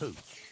pooch.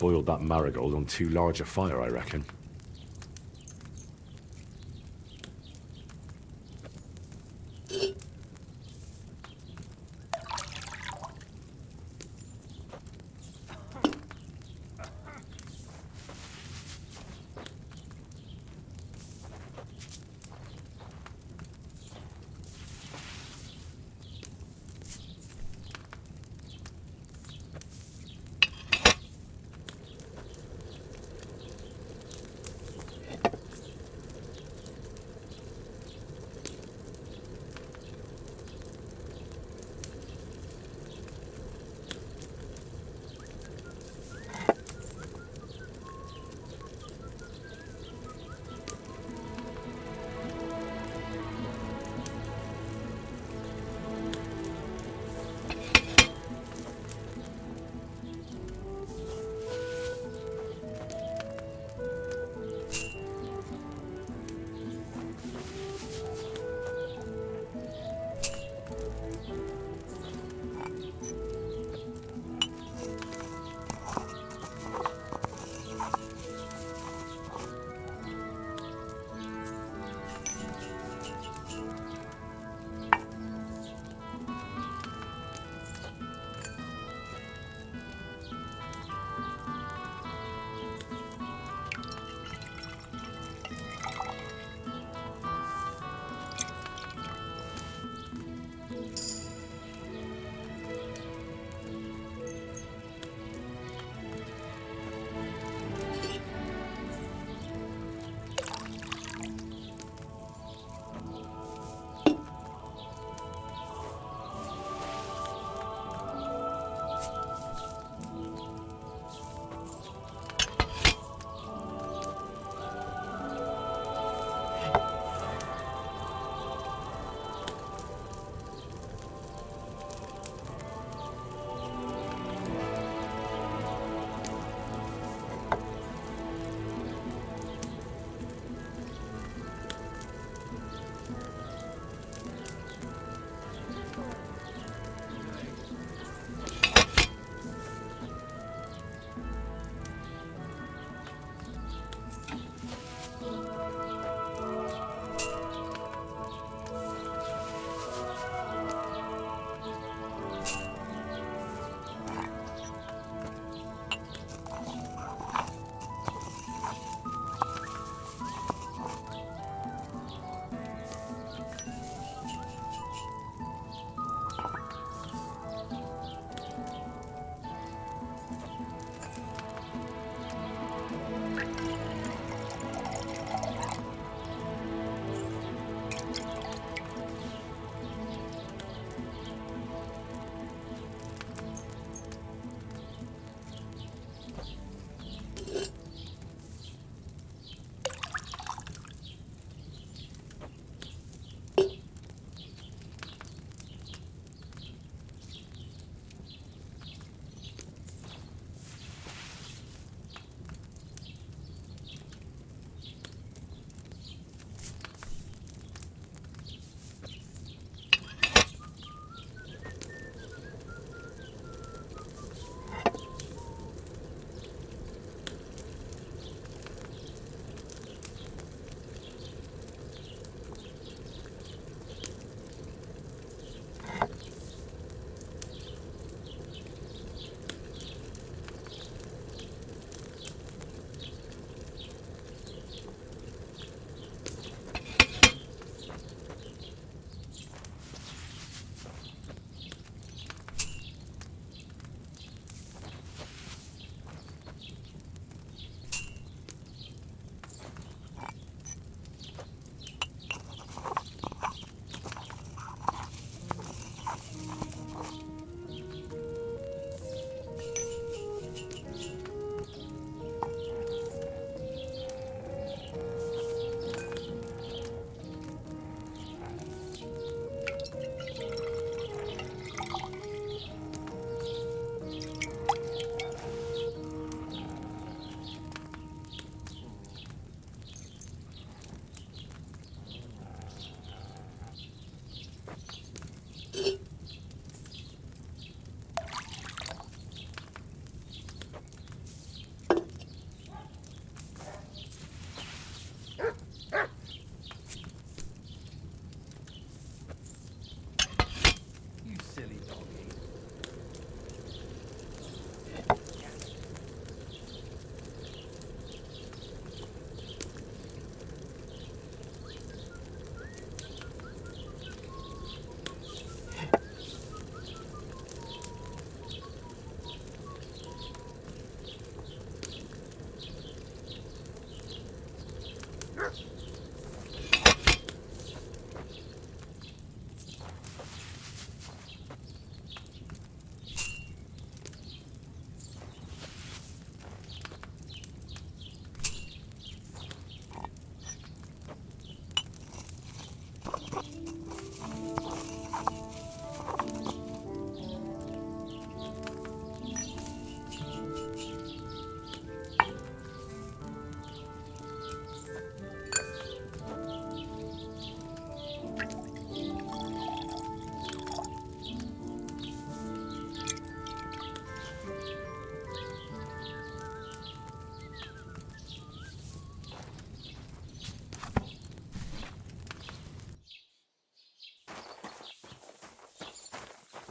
boiled that marigold on too large a fire, I reckon.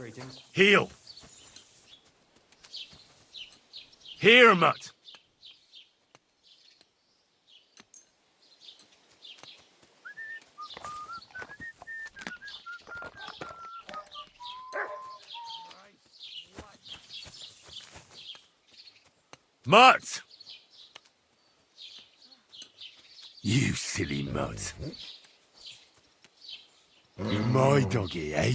Greetings. Heel! Here, mutt! Mutt! You silly mutt. You're my doggy, eh?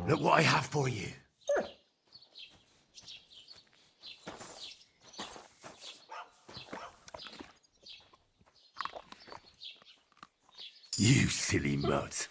Look what I have for you. You silly mutt.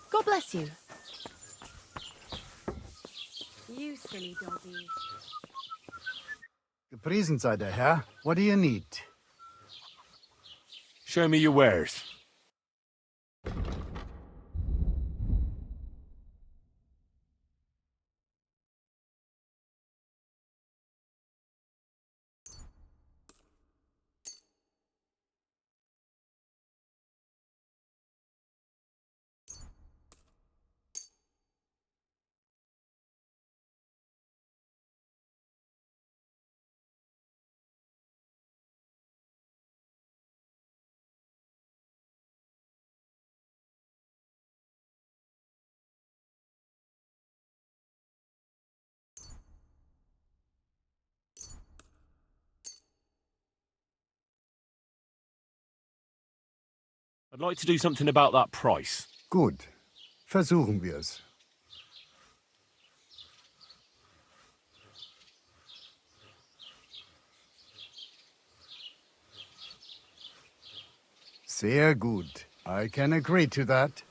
God bless you. You silly doggy. Gepriesen sei der Herr. What do you need? Show me your wares. I'd like to do something about that price. Gut. Versuchen wir's. Sehr gut. I can agree to that.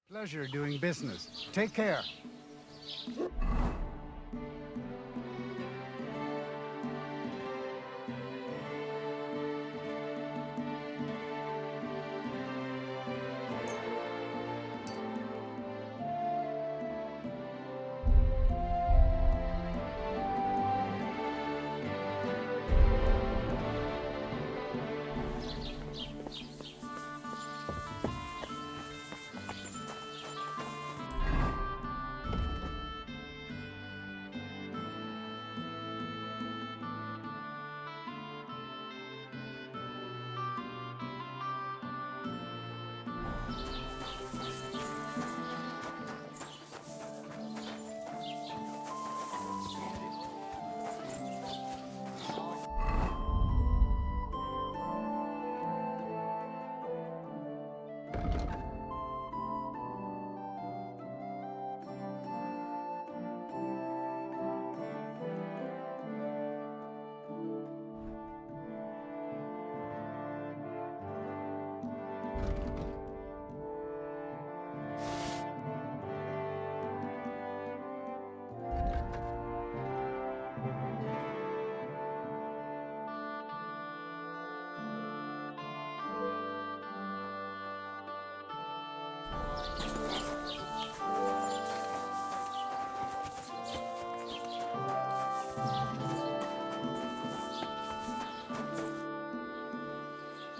Pleasure doing business. Take care.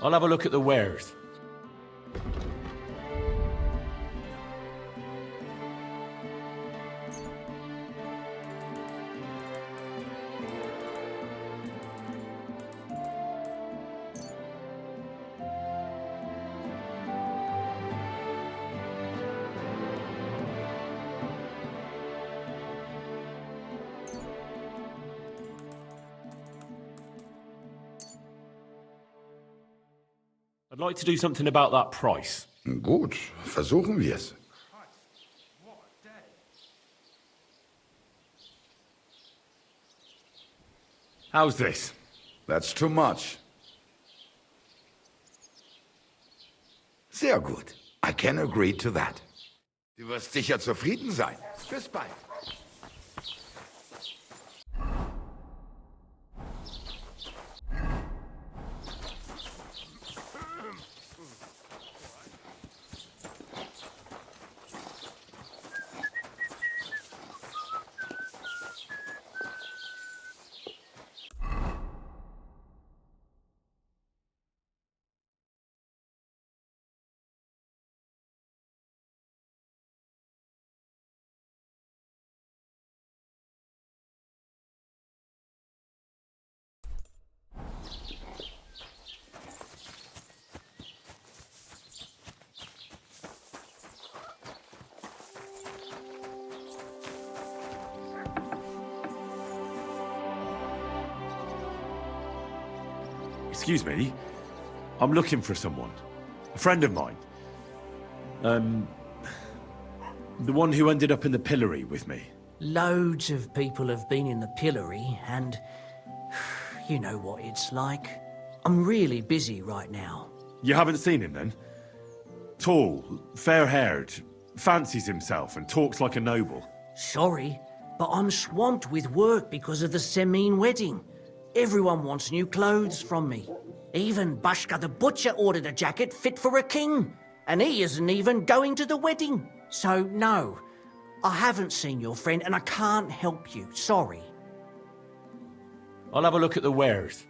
I'll have a look at the wares. I'd like to do something about that price. Gut, versuchen wir's. How's this? That's too much. Sehr gut. I can agree to that. Du wirst sicher zufrieden sein. Bis bald. Excuse me. I'm looking for someone. A friend of mine. The one who ended up in the pillory with me. Loads of people have been in the pillory, and you know what it's like. I'm really busy right now. You haven't seen him then? Tall, fair-haired, fancies himself and talks like a noble. Sorry, but I'm swamped with work because of the Semine wedding. Everyone wants new clothes from me. Even Bashka the butcher ordered a jacket fit for a king, and he isn't even going to the wedding. So no, I haven't seen your friend and I can't help you, sorry. I'll have a look at the wares.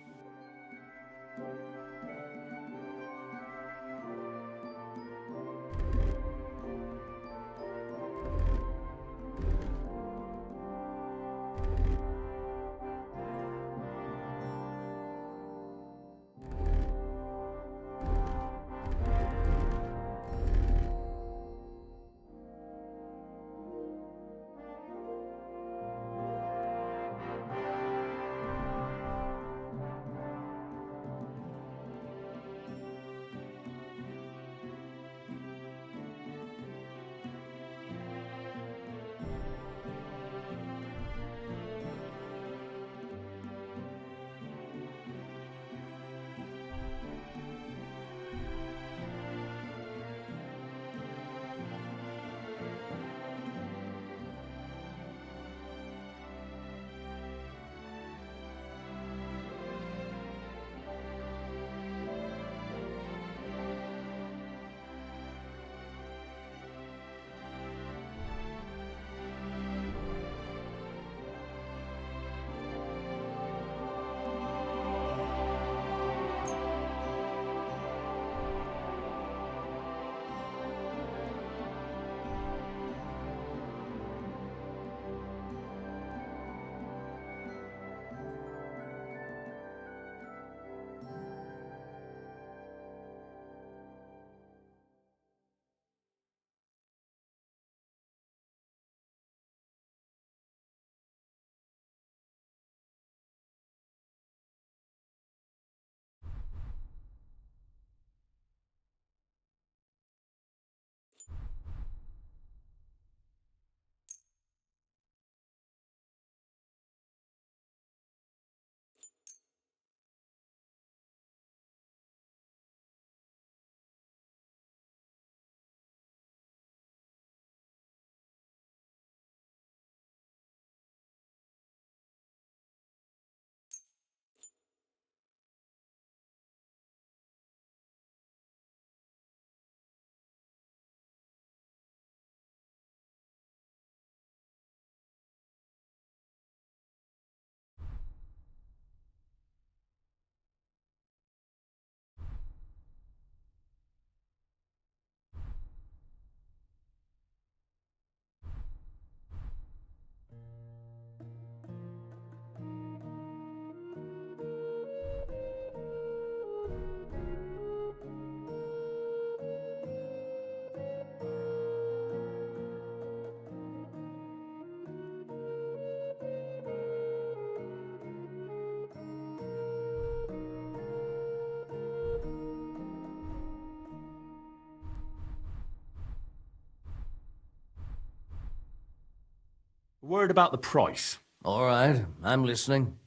A word about the price. All right, I'm listening.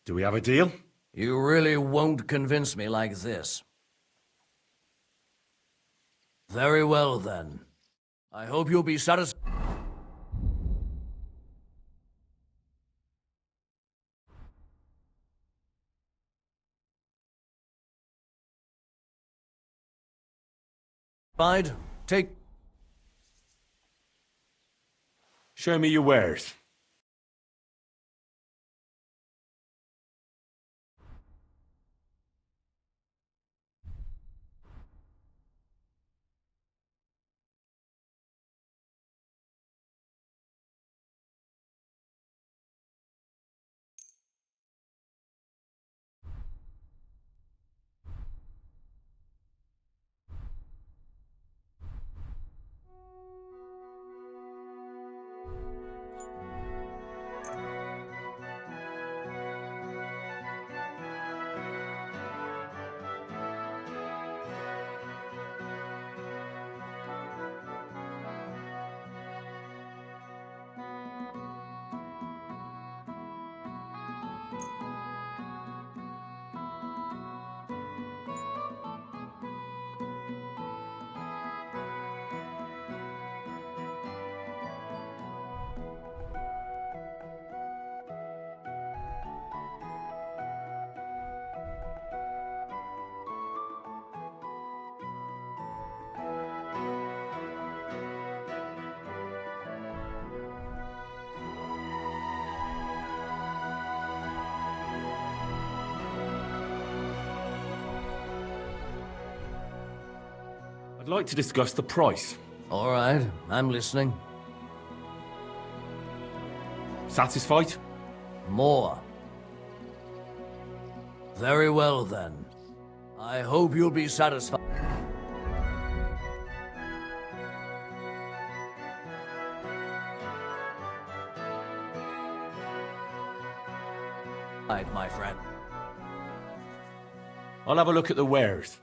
Do we have a deal? You really won't convince me like this. Very well, then. I hope you'll be satisfied. Take... Show me your wares. I'd like to discuss the price. All right, I'm listening. Satisfied? More. Very well, then. I hope you'll be satisfied. Right, my friend. I'll have a look at the wares.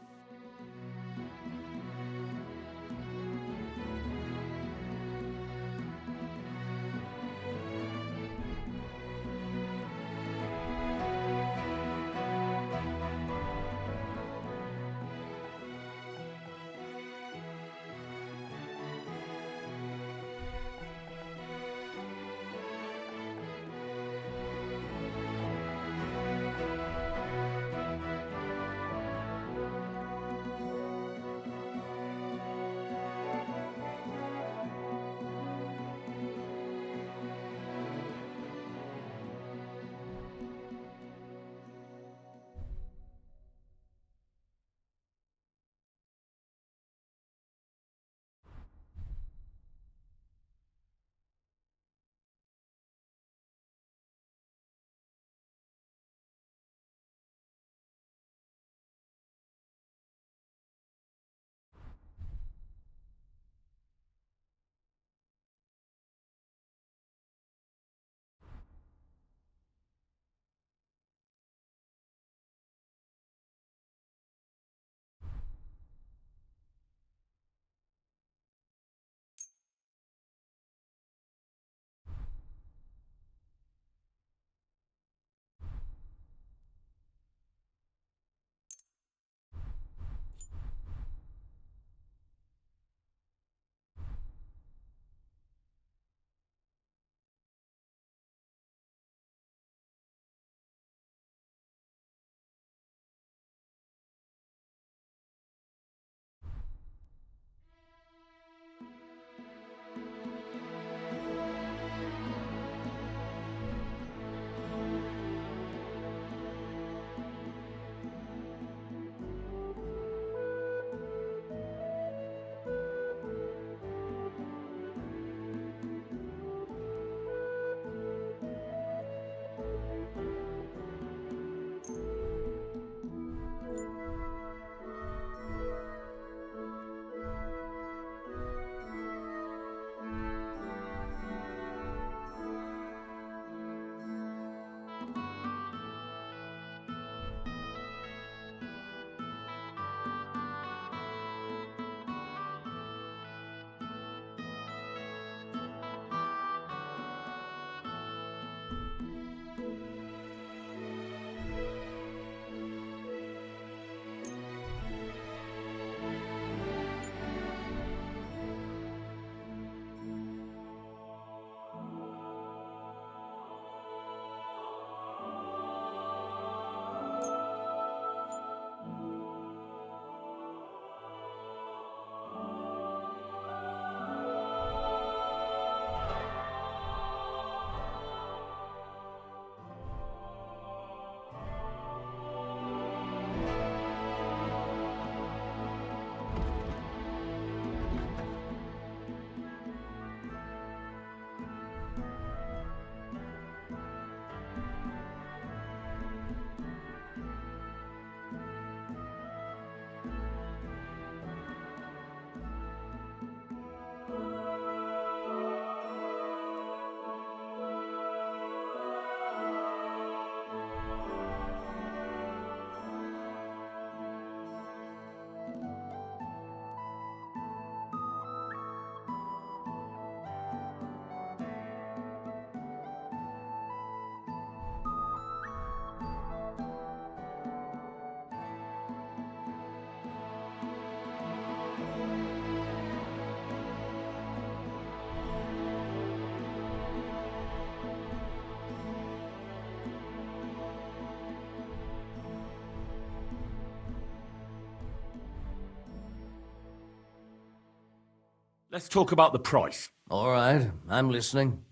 Let's talk about the price. All right, I'm listening.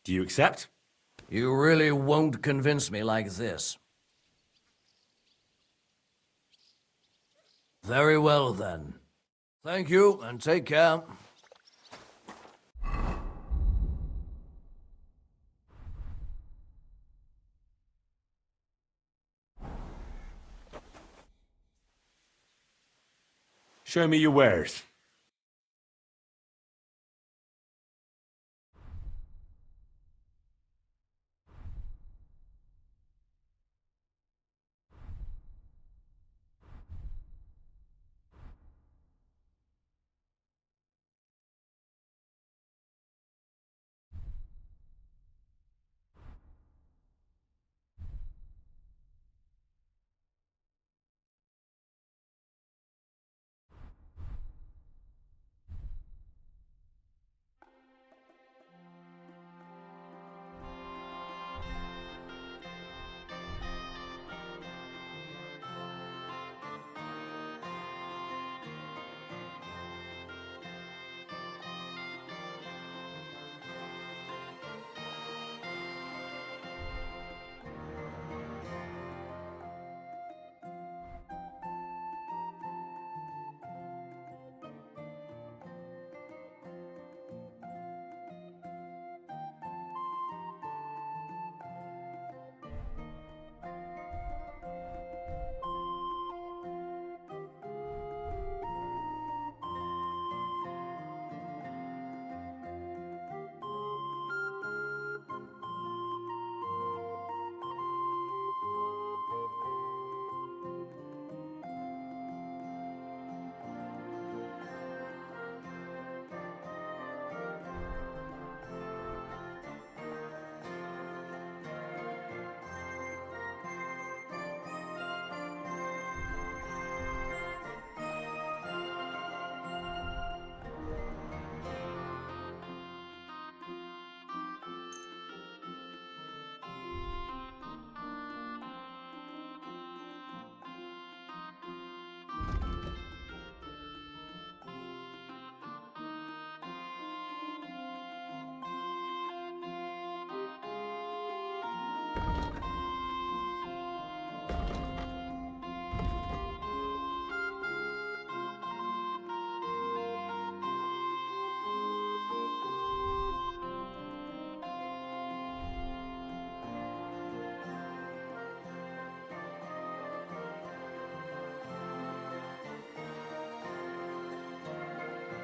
Do you accept? You really won't convince me like this. Very well, then. Thank you, and take care. Show me your wares.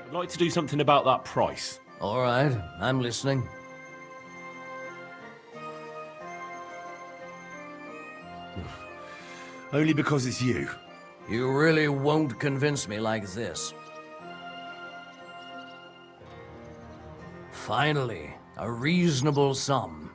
I'd like to do something about that price. All right, I'm listening. Only because it's you. You really won't convince me like this. Finally, a reasonable sum.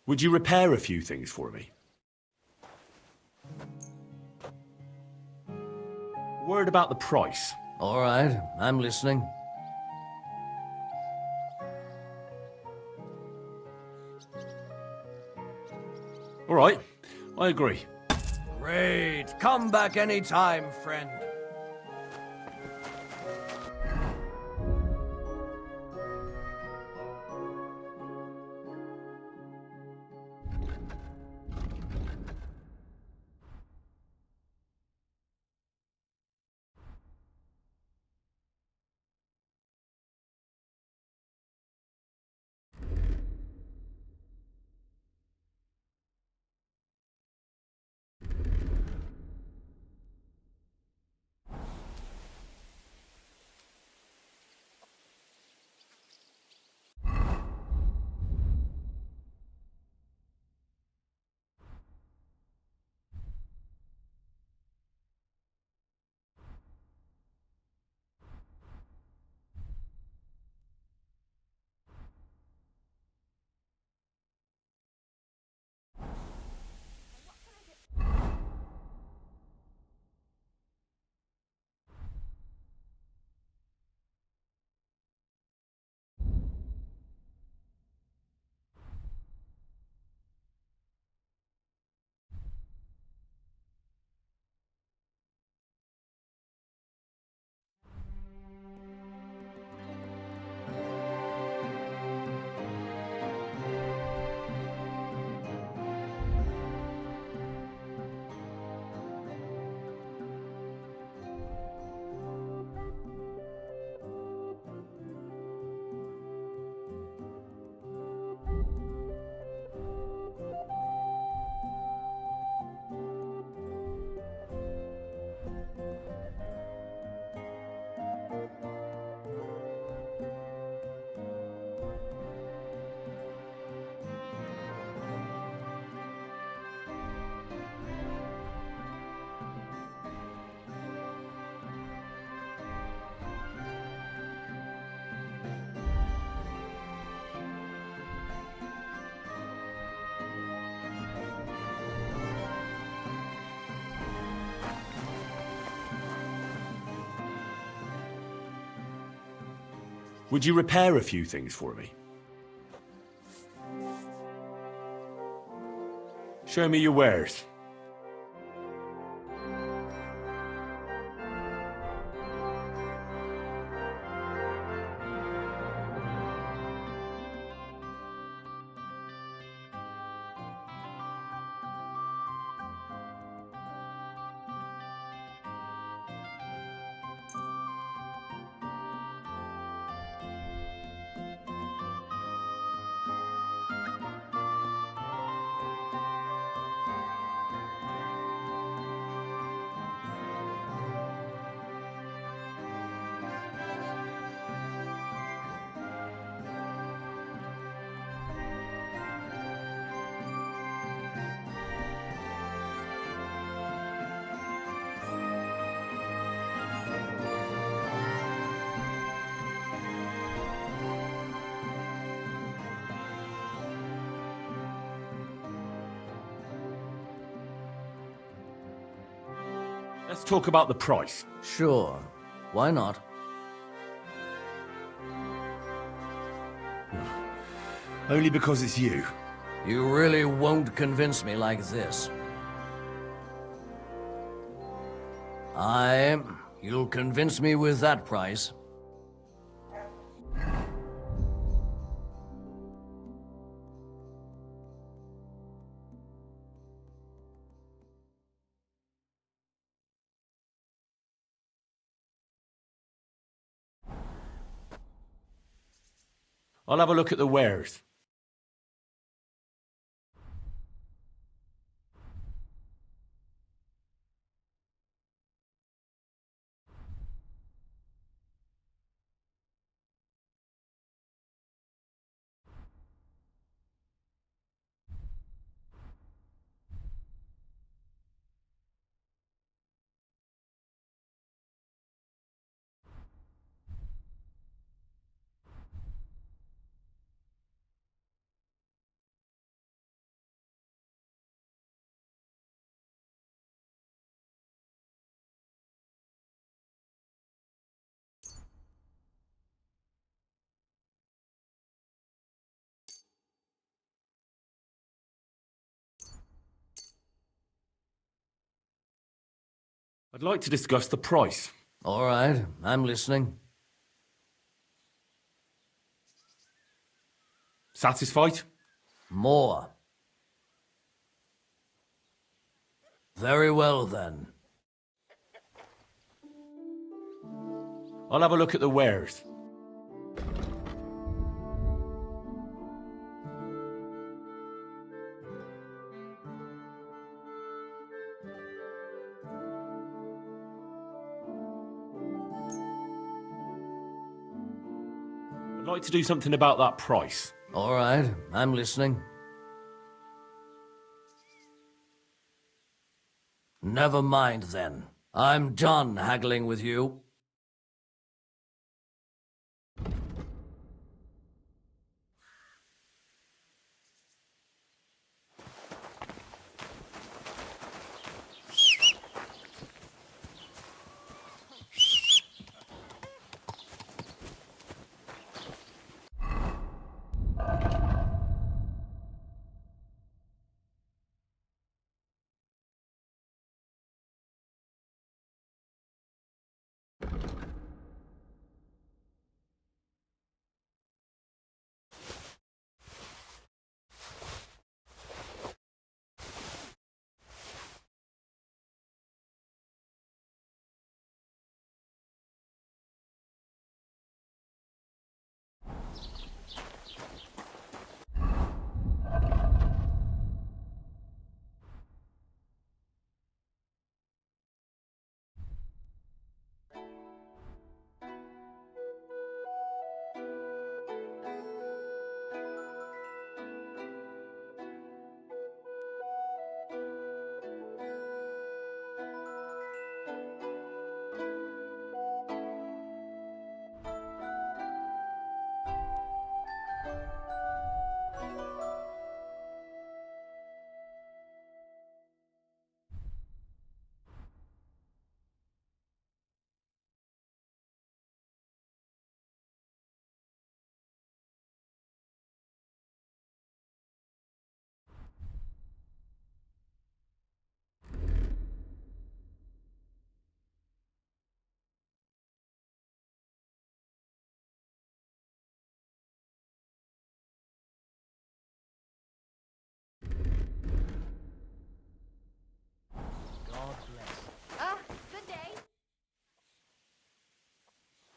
Would you repair a few things for me? Word about the price. All right, I'm listening. All right, I agree. Great. Come back anytime, friend. Would you repair a few things for me? Show me your wares. Let's talk about the price. Sure. Why not? Only because it's you. You really won't convince me like this. You'll convince me with that price. I'll have a look at the wares. I'd like to discuss the price. All right, I'm listening. Satisfied? More. Very well, then. I'll have a look at the wares. I'd like to do something about that price. All right, I'm listening. Never mind, then. I'm done haggling with you.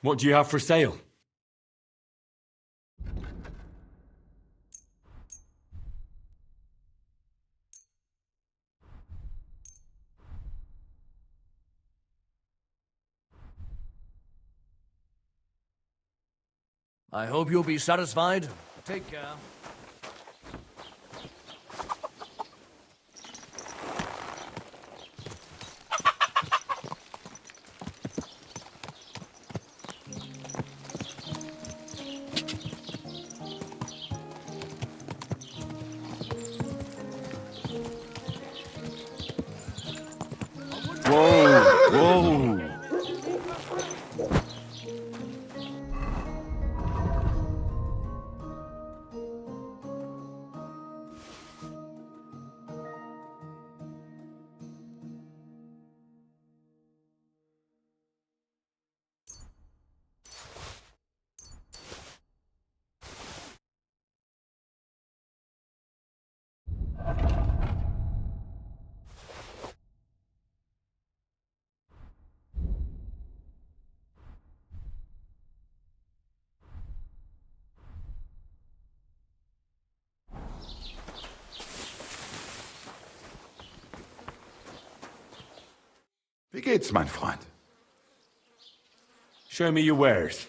What do you have for sale? I hope you'll be satisfied. Take care. Whoa! Whoa! Wie geht's, mein Freund? Show me your wares.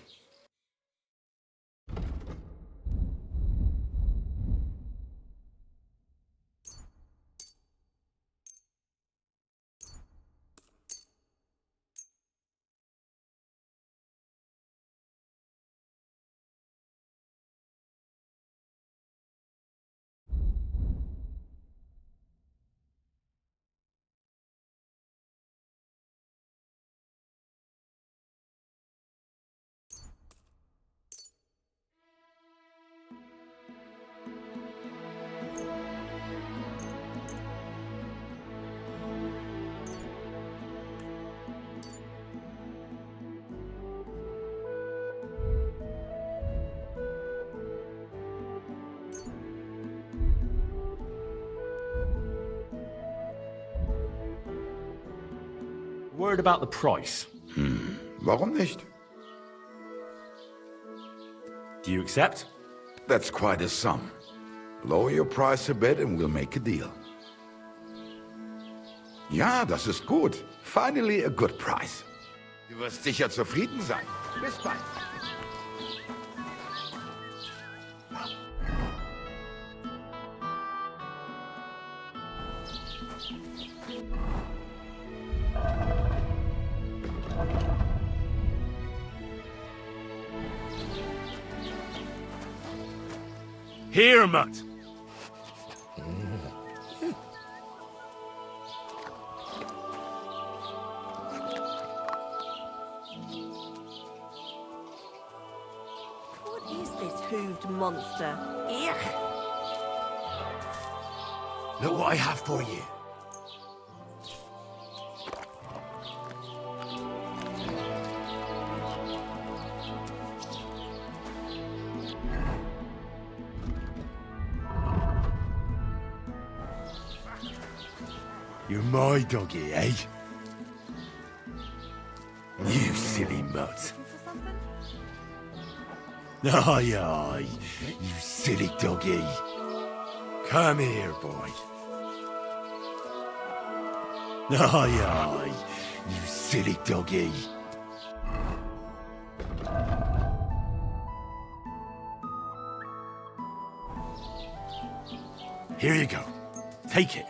Word about the price. Warum nicht? Do you accept? That's quite a sum. Lower your price a bit and we'll make a deal. Ja, das ist gut. Finally a good price. Du wirst sicher zufrieden sein. Bis bald. Here, mutt! What is this hooved monster? Ugh! Look what I have for you. You're my doggy, eh? You silly mutt. Aye, aye, you silly doggy. Come here, boy. Aye, aye, you silly doggy. Here you go. Take it.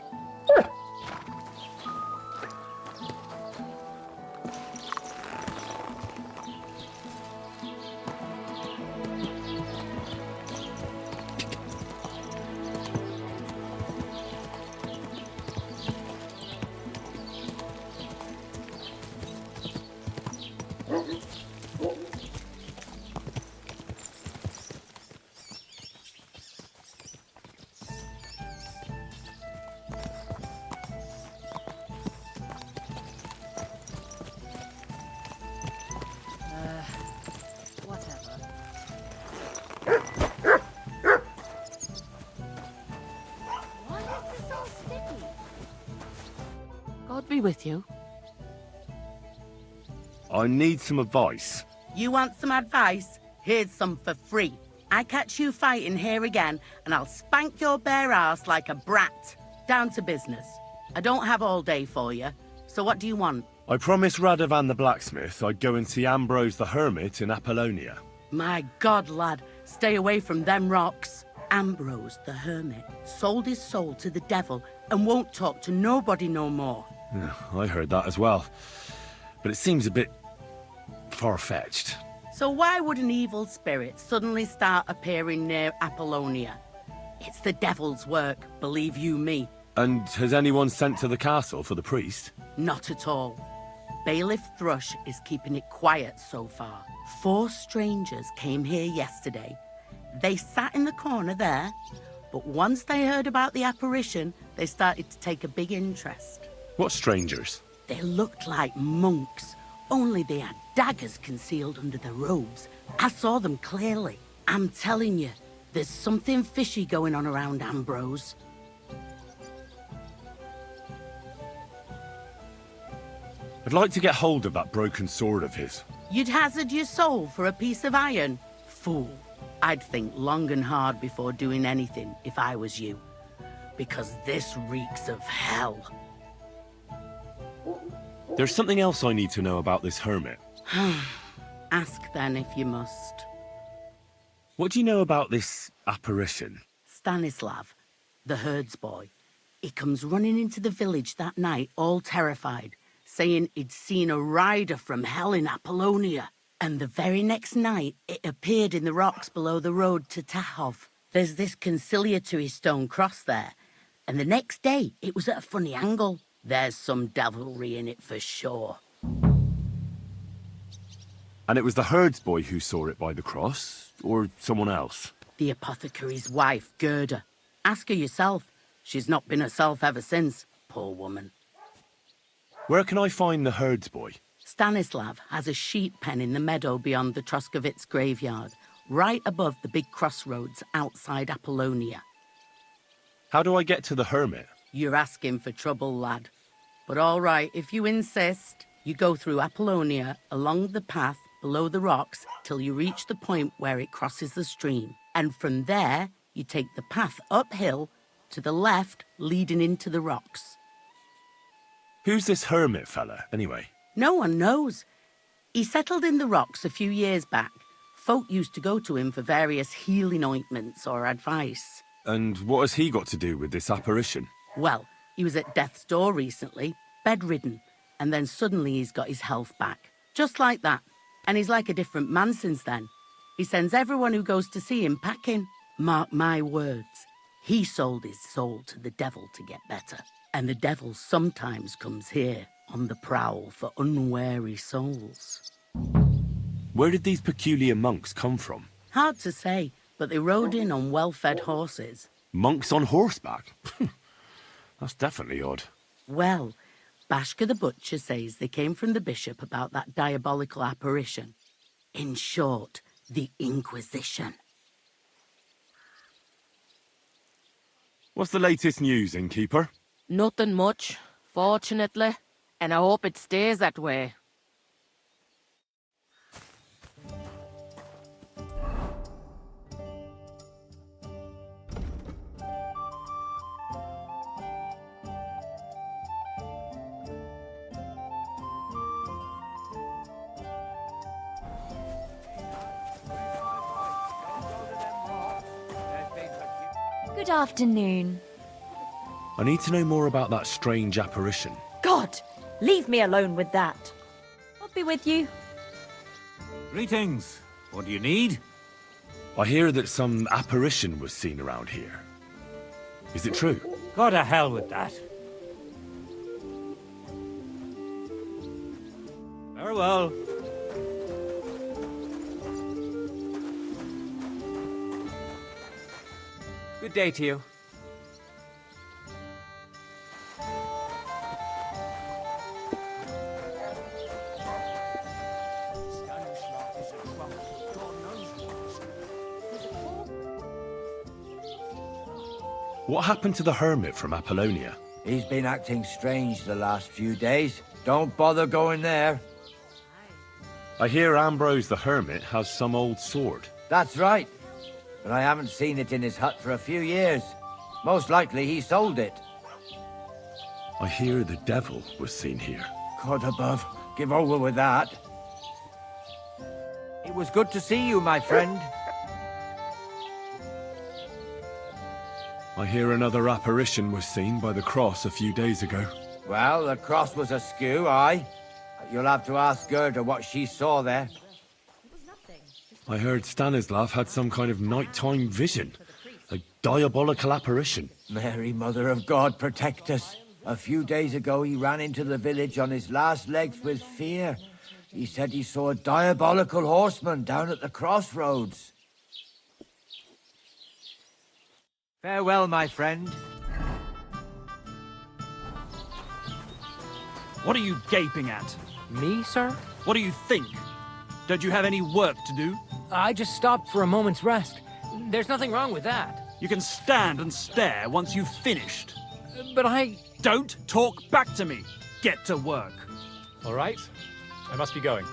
Whatever. Why is this all sticky? God be with you. I need some advice. You want some advice? Here's some for free. I catch you fighting here again, and I'll spank your bare ass like a brat. Down to business. I don't have all day for you, so what do you want? I promised Radovan the blacksmith I'd go and see Ambrose the hermit in Apollonia. My God, lad, stay away from them rocks. Ambrose the hermit sold his soul to the devil and won't talk to nobody no more. Yeah, I heard that as well. But it seems a bit far-fetched. So why would an evil spirit suddenly start appearing near Apollonia? It's the devil's work, believe you me. And has anyone sent to the castle for the priest? Not at all. Bailiff Thrush is keeping it quiet so far. 4 strangers came here yesterday. They sat in the corner there, but once they heard about the apparition, they started to take a big interest. What strangers? They looked like monks, only they had daggers concealed under their robes. I saw them clearly. I'm telling you, there's something fishy going on around Ambrose. I'd like to get hold of that broken sword of his. You'd hazard your soul for a piece of iron? Fool. I'd think long and hard before doing anything if I was you. Because this reeks of hell. There's something else I need to know about this hermit. Ask then if you must. What do you know about this apparition? Stanislav, the herds boy. He comes running into the village that night, all terrified, saying he'd seen a rider from hell in Apollonia. And the very next night, it appeared in the rocks below the road to Tahov. There's this conciliatory stone cross there. And the next day, it was at a funny angle. There's some devilry in it for sure. And it was the herds boy who saw it by the cross, or someone else? The apothecary's wife, Gerda. Ask her yourself. She's not been herself ever since, poor woman. Where can I find the herds boy? Stanislav has a sheep pen in the meadow beyond the Troskovitz graveyard, right above the big crossroads outside Apollonia. How do I get to the hermit? You're asking for trouble, lad. But all right, if you insist, you go through Apollonia, along the path below the rocks, till you reach the point where it crosses the stream. And from there, you take the path uphill to the left, leading into the rocks. Who's this hermit fella, anyway? No one knows. He settled in the rocks a few years back. Folk used to go to him for various healing ointments or advice. And what has he got to do with this apparition? Well, he was at death's door recently, bedridden, and then suddenly he's got his health back. Just like that. And he's like a different man since then. He sends everyone who goes to see him packing. Mark my words. He sold his soul to the devil to get better. And the devil sometimes comes here on the prowl for unwary souls. Where did these peculiar monks come from? Hard to say, but they rode in on well-fed horses. Monks on horseback? That's definitely odd. Well, Bashka the Butcher says they came from the bishop about that diabolical apparition. In short, the Inquisition. What's the latest news, innkeeper? Nothing much, fortunately, and I hope it stays that way. Good afternoon. I need to know more about that strange apparition. God, leave me alone with that. I'll be with you. Greetings. What do you need? I hear that some apparition was seen around here. Is it true? Go to hell with that. Farewell. Good day to you. What happened to the hermit from Apollonia? He's been acting strange the last few days. Don't bother going there. I hear Ambrose the Hermit has some old sword. That's right. But I haven't seen it in his hut for a few years. Most likely he sold it. I hear the devil was seen here. God above, give over with that. It was good to see you, my friend. I hear another apparition was seen by the cross a few days ago. Well, the cross was askew, aye. You'll have to ask Gerda what she saw there. I heard Stanislav had some kind of nighttime vision. A diabolical apparition. Mary, Mother of God, protect us. A few days ago, he ran into the village on his last legs with fear. He said he saw a diabolical horseman down at the crossroads. Farewell, my friend. What are you gaping at? Me, sir? What do you think? Don't you have any work to do? I just stopped for a moment's rest. There's nothing wrong with that. You can stand and stare once you've finished. But I... Don't talk back to me. Get to work. All right. I must be going.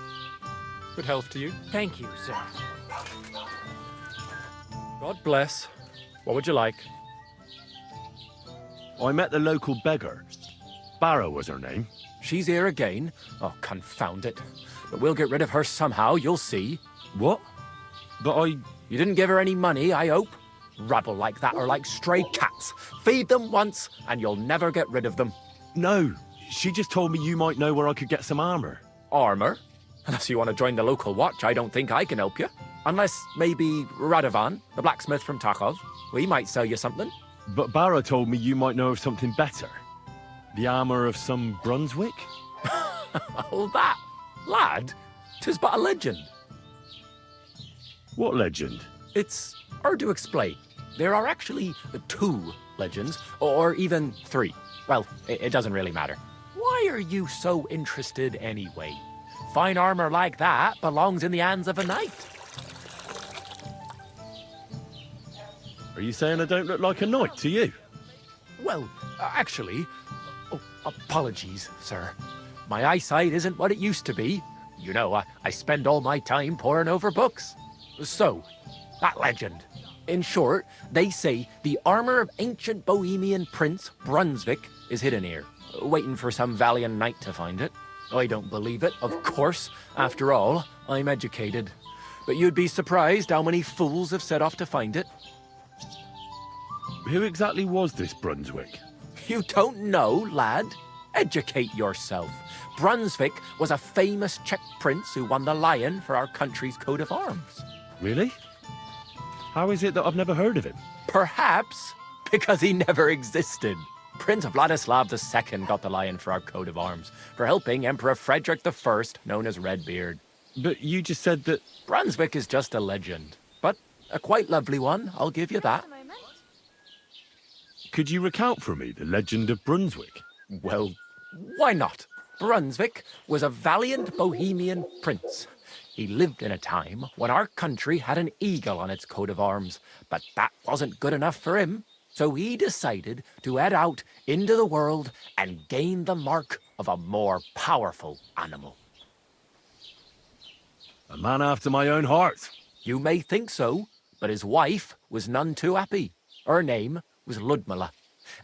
Good health to you. Thank you, sir. God bless. What would you like? I met the local beggar. Barrow was her name. She's here again? Oh, confound it. But we'll get rid of her somehow, you'll see. What? But You didn't give her any money, I hope? Rabble like that are like stray cats. Feed them once, and you'll never get rid of them. No, she just told me you might know where I could get some armor. Armor? Unless you want to join the local watch, I don't think I can help you. Unless maybe Radovan, the blacksmith from Takov. We might sell you something. But Barrow told me you might know of something better. The armor of some Brunswick? Oh, that? Lad, 'tis but a legend. What legend? It's hard to explain. There are actually 2 legends, or even 3. Well, it doesn't really matter. Why are you so interested anyway? Fine armor like that belongs in the hands of a knight. Are you saying I don't look like a knight to you? Well, actually... Oh, apologies, sir. My eyesight isn't what it used to be. You know, I spend all my time poring over books. So, that legend. In short, they say the armor of ancient Bohemian Prince Brunswick is hidden here, waiting for some valiant knight to find it. I don't believe it, of course. After all, I'm educated. But you'd be surprised how many fools have set off to find it. Who exactly was this Brunswick? You don't know, lad? Educate yourself. Brunswick was a famous Czech prince who won the lion for our country's coat of arms. Really? How is it that I've never heard of him? Perhaps because he never existed. Prince Vladislav II got the lion for our coat of arms for helping Emperor Frederick I, known as Redbeard. But you just said that... Brunswick is just a legend, but a quite lovely one, I'll give you that. Could you recount for me the legend of Brunswick? Well, why not? Brunswick was a valiant Bohemian prince. He lived in a time when our country had an eagle on its coat of arms, but that wasn't good enough for him. So he decided to head out into the world and gain the mark of a more powerful animal. A man after my own heart. You may think so, but his wife was none too happy. Her name was Ludmilla,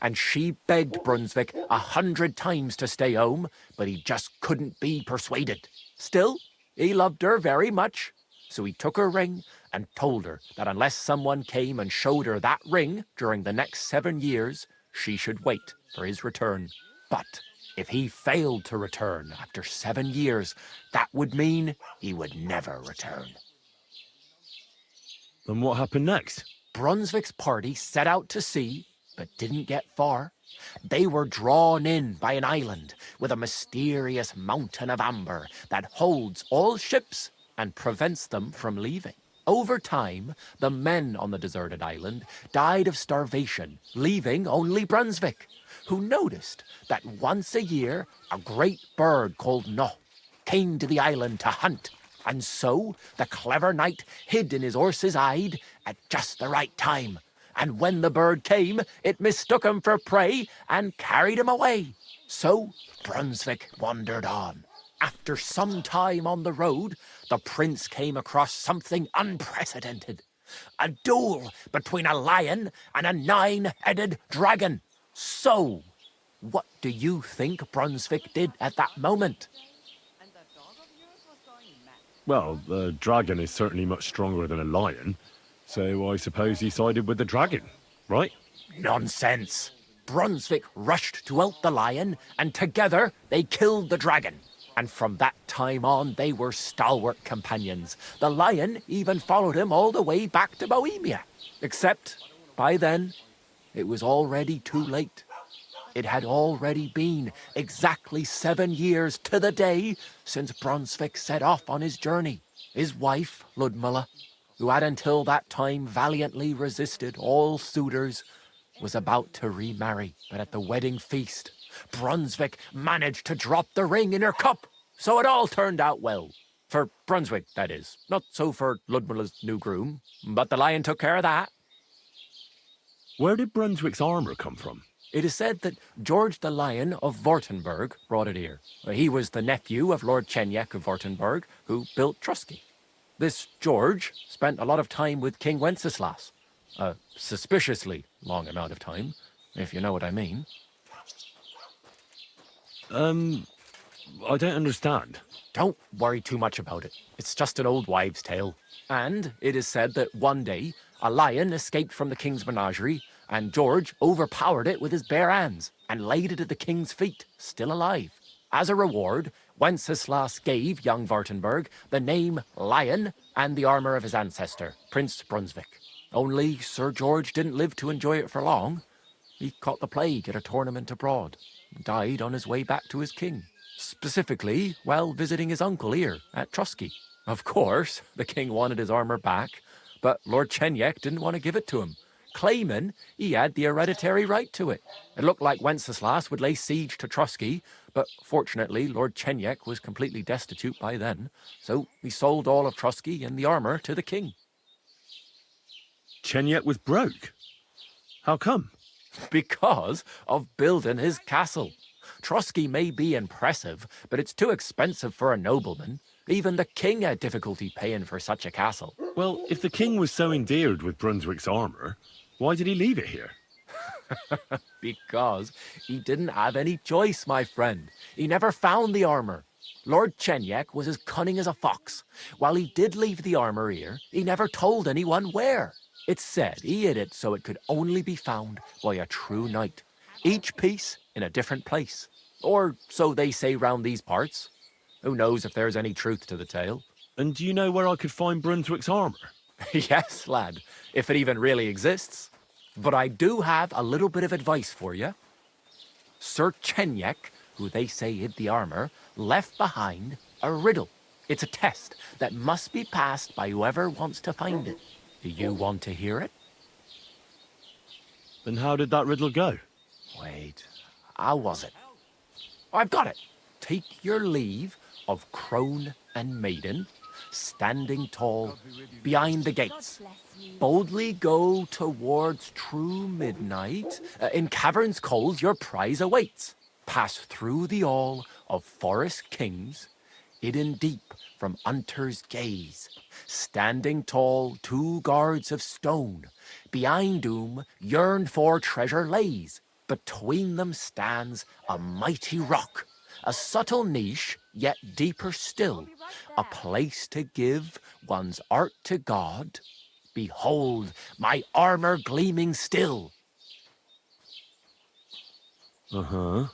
and she begged Brunswick 100 times to stay home, but he just couldn't be persuaded. Still, he loved her very much, so he took her ring and told her that unless someone came and showed her that ring during the next 7 years, she should wait for his return. But if he failed to return after 7 years, that would mean he would never return. Then what happened next? Brunswick's party set out to sea, but didn't get far. They were drawn in by an island with a mysterious mountain of amber that holds all ships and prevents them from leaving. Over time, the men on the deserted island died of starvation, leaving only Brunswick, who noticed that once a year a great bird called No came to the island to hunt. And so the clever knight hid in his horse's hide at just the right time. And when the bird came, it mistook him for prey and carried him away. So Brunswick wandered on. after some time on the road, the prince came across something unprecedented. A duel between a lion and a 9-headed dragon. So, what do you think Brunswick did at that moment? Well, the dragon is certainly much stronger than a lion, so I suppose he sided with the dragon, right? Nonsense. Brunswick rushed to out the lion, and together they killed the dragon. And from that time on, they were stalwart companions. The lion even followed him all the way back to Bohemia. Except, by then, it was already too late. It had already been exactly 7 years to the day since Brunswick set off on his journey. His wife, Ludmilla, who had until that time valiantly resisted all suitors, was about to remarry. But at the wedding feast, Brunswick managed to drop the ring in her cup. So it all turned out well. For Brunswick, that is. Not so for Ludmilla's new groom, but the lion took care of that. Where did Brunswick's armour come from? It is said that George the Lion of Württemberg brought it here. He was the nephew of Lord Chenyek of Württemberg, who built Trusky. This George spent a lot of time with King Wenceslas. A suspiciously long amount of time, if you know what I mean. I don't understand. Don't worry too much about it. It's just an old wives' tale. And it is said that one day, a lion escaped from the king's menagerie, and George overpowered it with his bare hands and laid it at the king's feet, still alive. As a reward, Wenceslas gave young Württemberg the name Lion and the armour of his ancestor, Prince Brunswick. Only Sir George didn't live to enjoy it for long. He caught the plague at a tournament abroad, and died on his way back to his king. Specifically, while visiting his uncle here at Trusky. Of course, the king wanted his armour back, but Lord Chenyek didn't want to give it to him, claiming he had the hereditary right to it. It looked like Wenceslas would lay siege to Trusky, but fortunately Lord Chenyek was completely destitute by then, so he sold all of Trusky and the armour to the king. Chenyek was broke? How come? Because of building his castle. Trusky may be impressive, but it's too expensive for a nobleman. Even the king had difficulty paying for such a castle. Well, if the king was so endeared with Brunswick's armour, why did he leave it here? Because he didn't have any choice, my friend. He never found the armour. Lord Chenyek was as cunning as a fox. While he did leave the armour here, he never told anyone where. It's said he hid it so it could only be found by a true knight. Each piece in a different place. Or so they say round these parts. Who knows if there's any truth to the tale? And do you know where I could find Brunswick's armour? Yes, lad, if it even really exists. But I do have a little bit of advice for you. Sir Chenyek, who they say hid the armour, left behind a riddle. It's a test that must be passed by whoever wants to find it. Do you want to hear it? Then how did that riddle go? Wait, how was it? I've got it. Take your leave of crone and maiden, standing tall behind the gates. Boldly go towards true midnight. In caverns cold your prize awaits. Pass through the all of forest kings, hidden deep from hunter's gaze. Standing tall, 2 guards of stone, behind whom yearned for treasure lays. Between them stands a mighty rock, a subtle niche, yet deeper still, a place to give one's art to God. Behold, my armour gleaming still. Uh-huh.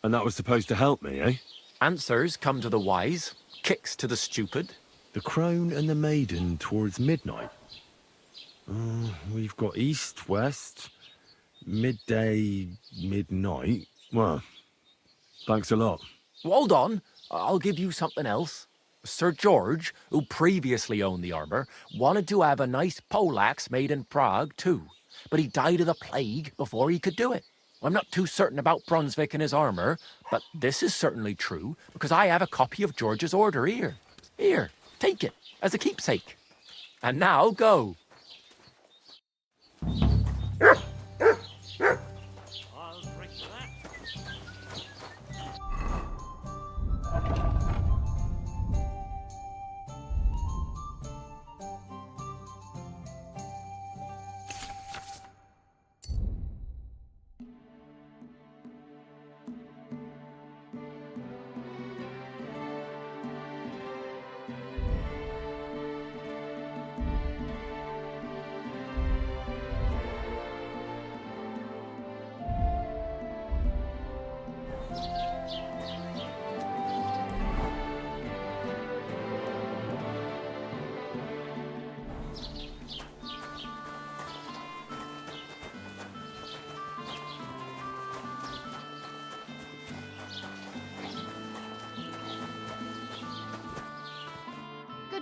And that was supposed to help me, eh? Answers come to the wise, kicks to the stupid. The crone and the maiden towards midnight. We've got east, west, midday, midnight. Well, thanks a lot. Hold on, I'll give you something else. Sir George, who previously owned the armour, wanted to have a nice poleaxe made in Prague too, but he died of the plague before he could do it. I'm not too certain about Brunswick and his armour, but this is certainly true, because I have a copy of George's order here. Here, take it, as a keepsake. And now, go.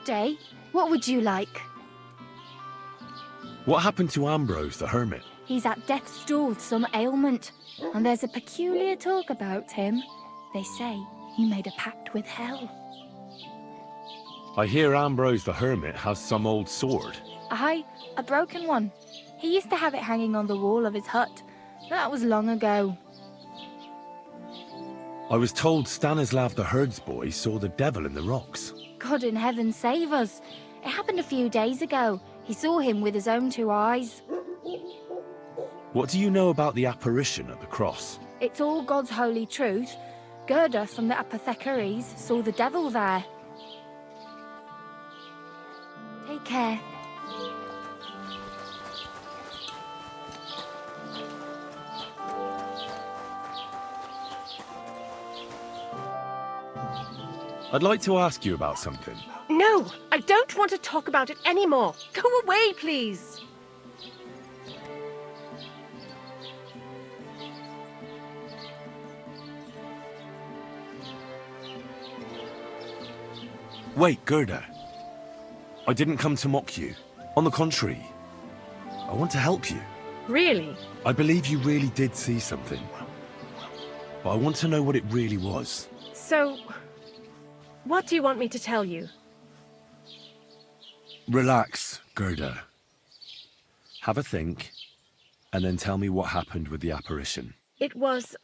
day. What would you like? What happened to Ambrose the hermit? He's at death's door with some ailment, and there's a peculiar talk about him. They say he made a pact with hell. I hear Ambrose the hermit has some old sword. Aye, a broken one. He used to have it hanging on the wall of his hut. That was long ago. I was told Stanislav the herdsboy saw the devil in the rocks. God in heaven save us. It happened a few days ago. He saw him with his own 2 eyes. What do you know about the apparition at the cross? It's all God's holy truth. Gerda from the apothecaries saw the devil there. Take care. I'd like to ask you about something. No, I don't want to talk about it anymore. Go away, please. Wait, Gerda. I didn't come to mock you. On the contrary, I want to help you. Really? I believe you really did see something. But I want to know what it really was. So, what do you want me to tell you? Relax, Gerda. Have a think, and then tell me what happened with the apparition. It was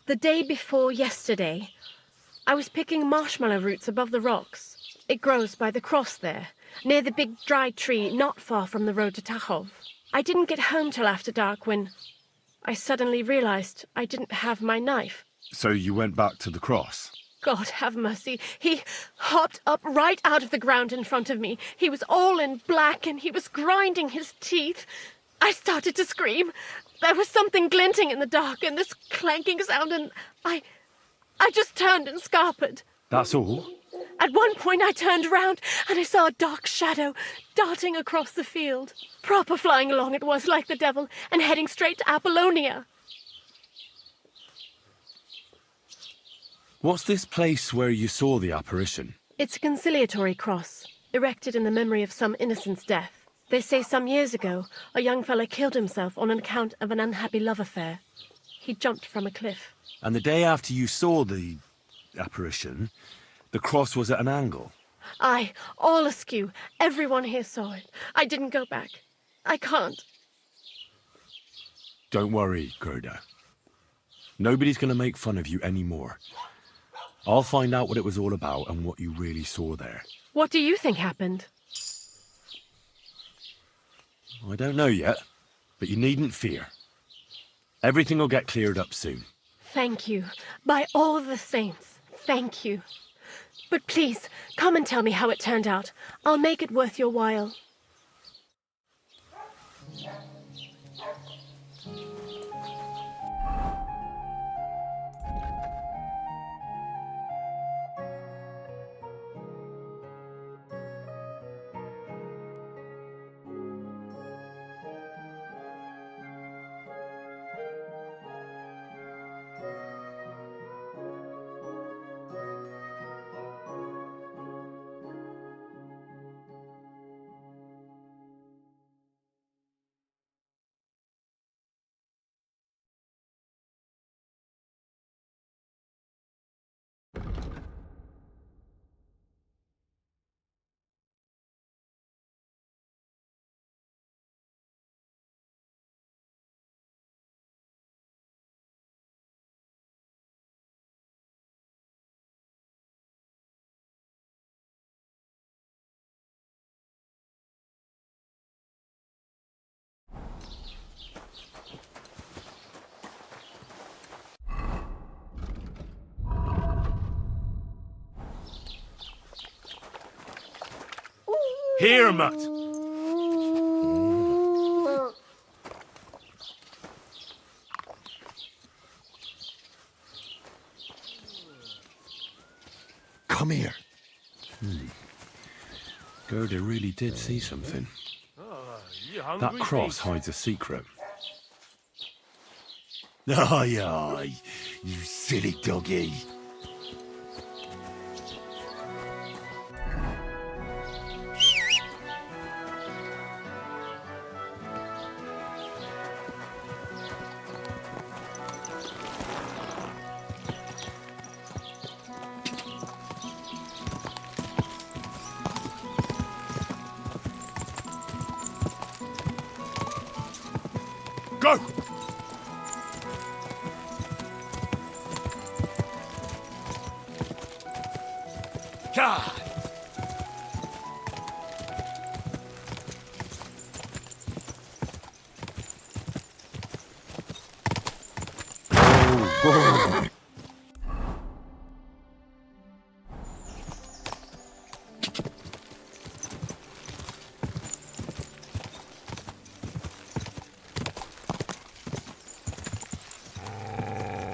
the day before yesterday. I was picking marshmallow roots above the rocks. It grows by the cross there, near the big dry tree not far from the road to Tachov. I didn't get home till after dark when I suddenly realized I didn't have my knife. So you went back to the cross? God have mercy. He hopped up right out of the ground in front of me. He was all in black and he was grinding his teeth. I started to scream. There was something glinting in the dark and this clanking sound, and I just turned and scarpered. That's all? At one point I turned around and I saw a dark shadow darting across the field. Proper flying along it was, like the devil, and heading straight to Apollonia. What's this place where you saw the apparition? It's a conciliatory cross, erected in the memory of some innocent's death. They say some years ago, a young fellow killed himself on account of an unhappy love affair. He jumped from a cliff. And the day after you saw the apparition, the cross was at an angle? Aye, all askew. Everyone here saw it. I didn't go back. I can't. Don't worry, Gerda. Nobody's going to make fun of you anymore. I'll find out what it was all about and what you really saw there. What do you think happened? I don't know yet, but you needn't fear. Everything will get cleared up soon. Thank you. By all the saints, thank you. But please, come and tell me how it turned out. I'll make it worth your while. Here, Mutt! Come here. Gerda really did see something. That cross hides a secret. Aye, aye, you silly doggy. God!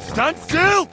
Stand still!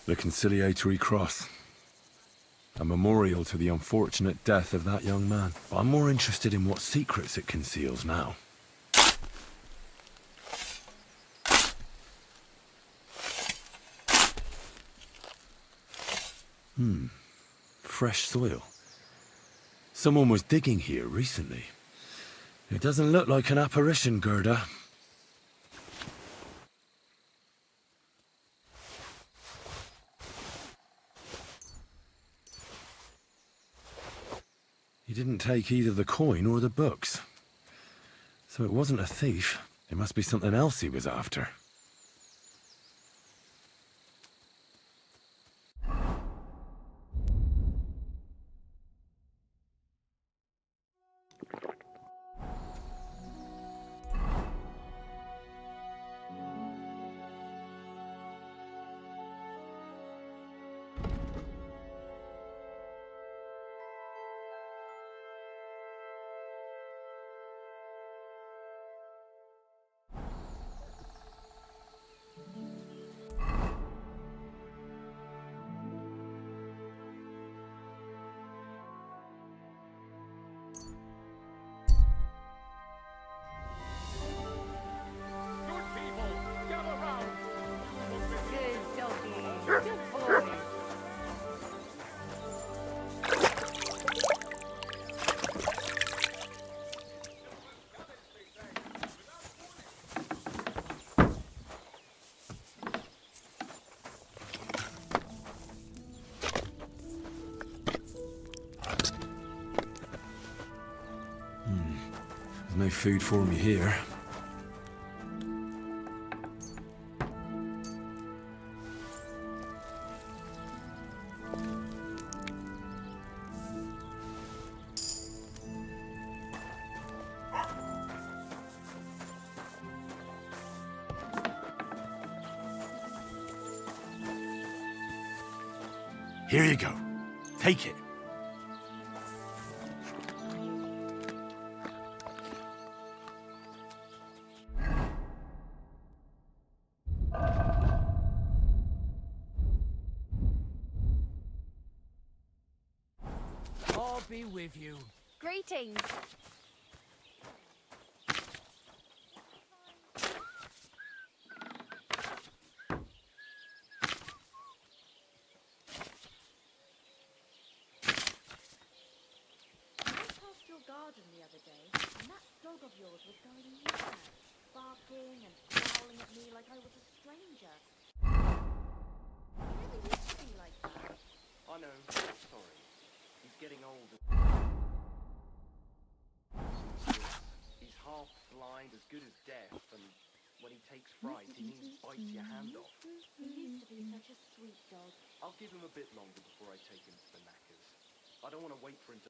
The Conciliatory Cross. A memorial to the unfortunate death of that young man. But I'm more interested in what secrets it conceals now. Fresh soil. Someone was digging here recently. It doesn't look like an apparition, Gerda. He didn't take either the coin or the books. So it wasn't a thief. It must be something else he was after. No food for me here. Here you go. Take it. I'll be with you. Greetings. Your garden the other day, and that dog of yours was going mad, barking and growling at me like I was a stranger. He never used to be like that. I know. Sorry. He's getting older. He's half blind, as good as deaf, and when he takes fright, he nearly bites your hand off. He used to be such a sweet dog. I'll give him a bit longer before I take him to the knackers. I don't want to wait for him to...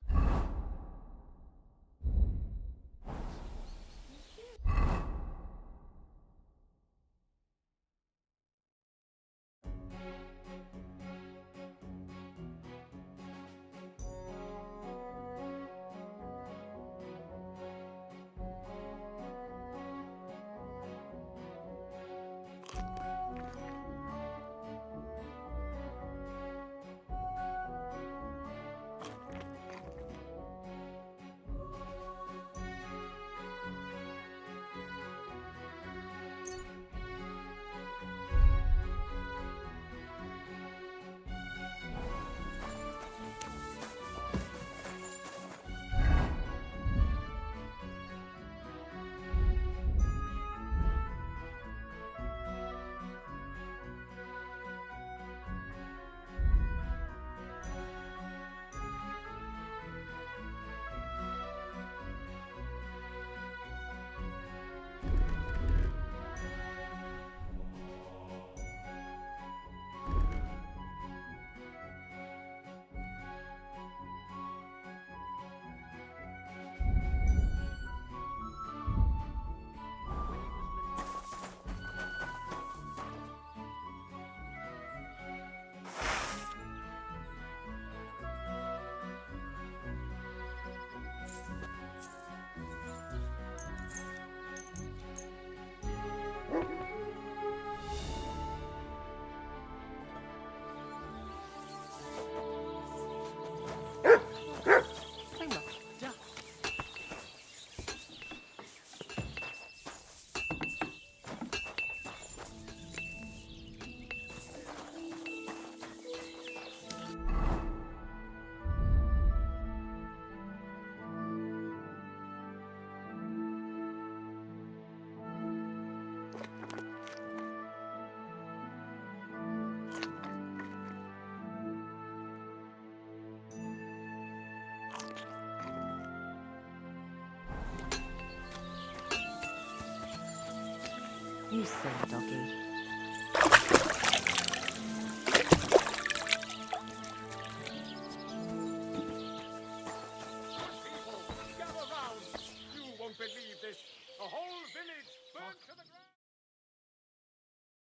You silly doggy.